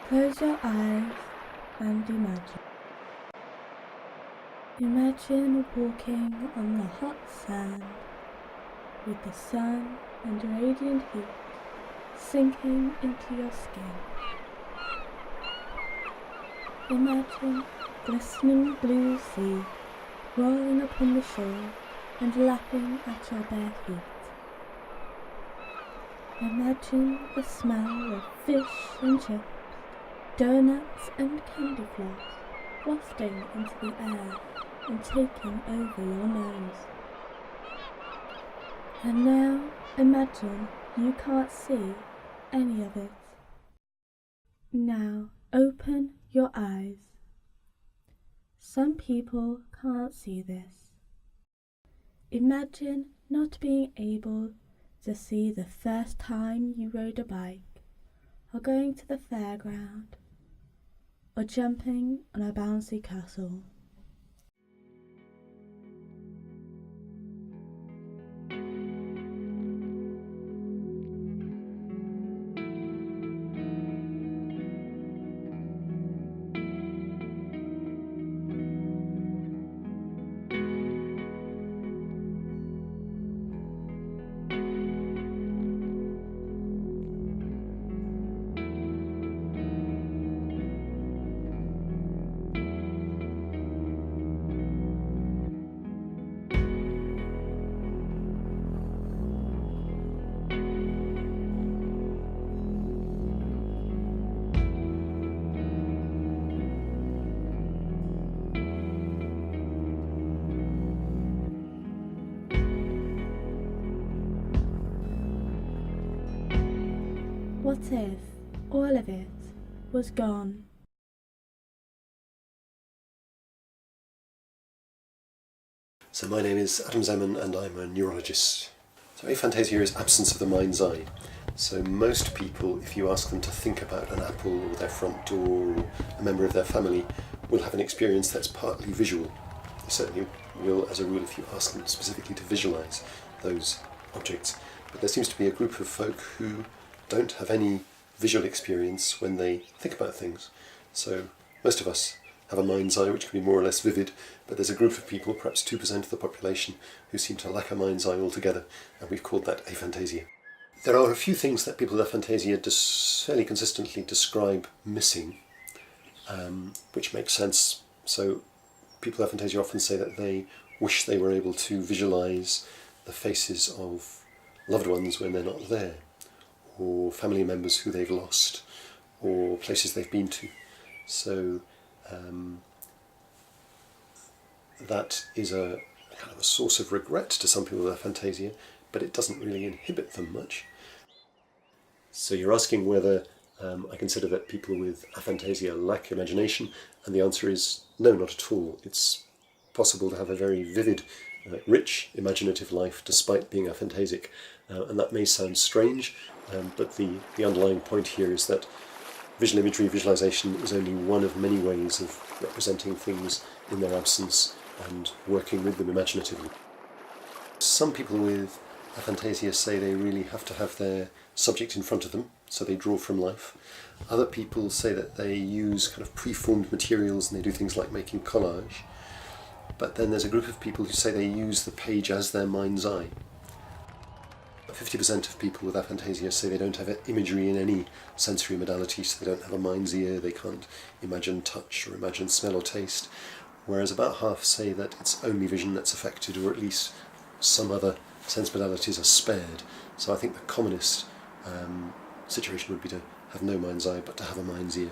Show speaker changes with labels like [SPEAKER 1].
[SPEAKER 1] Close your eyes and imagine. Imagine walking on the hot sand with the sun and radiant heat sinking into your skin. Imagine glistening blue sea rolling upon the shore and lapping at your bare feet. Imagine the smell of fish and chips, donuts and candy floss wafting into the air and taking over your nose. And now imagine you can't see any of it. Now open your eyes. Some people can't see this. Imagine not being able to see the first time you rode a bike, or going to the fairground, or jumping on a bouncy castle. What if all of it was gone?
[SPEAKER 2] So my name is Adam Zeman and I'm a neurologist. So aphantasia is absence of the mind's eye. So most people, if you ask them to think about an apple or their front door or a member of their family, will have an experience that's partly visual. They certainly will, as a rule, if you ask them specifically to visualise those objects. But there seems to be a group of folk who don't have any visual experience when they think about things. So most of us have a mind's eye which can be more or less vivid, but there's a group of people, perhaps 2% of the population, who seem to lack a mind's eye altogether, and we've called that aphantasia. There are a few things that people with aphantasia fairly consistently describe missing, which makes sense. So people with aphantasia often say that they wish they were able to visualise the faces of loved ones when they're not there, or family members who they've lost, or places they've been to. So that is a kind of a source of regret to some people with aphantasia, but it doesn't really inhibit them much. So you're asking whether I consider that people with aphantasia lack imagination, and the answer is no, not at all. It's possible to have a very vivid, rich, imaginative life despite being aphantasic, and that may sound strange, but the underlying point here is that visual imagery, visualization, is only one of many ways of representing things in their absence and working with them imaginatively. Some people with aphantasia say they really have to have their subject in front of them, so they draw from life. Other people say that they use kind of preformed materials and they do things like making collage. But then there's a group of people who say they use the page as their mind's eye. 50% of people with aphantasia say they don't have imagery in any sensory modality, so they don't have a mind's ear, they can't imagine touch or imagine smell or taste, whereas about half say that it's only vision that's affected, or at least some other sense modalities are spared. So I think the commonest situation would be to have no mind's eye, but to have a mind's ear.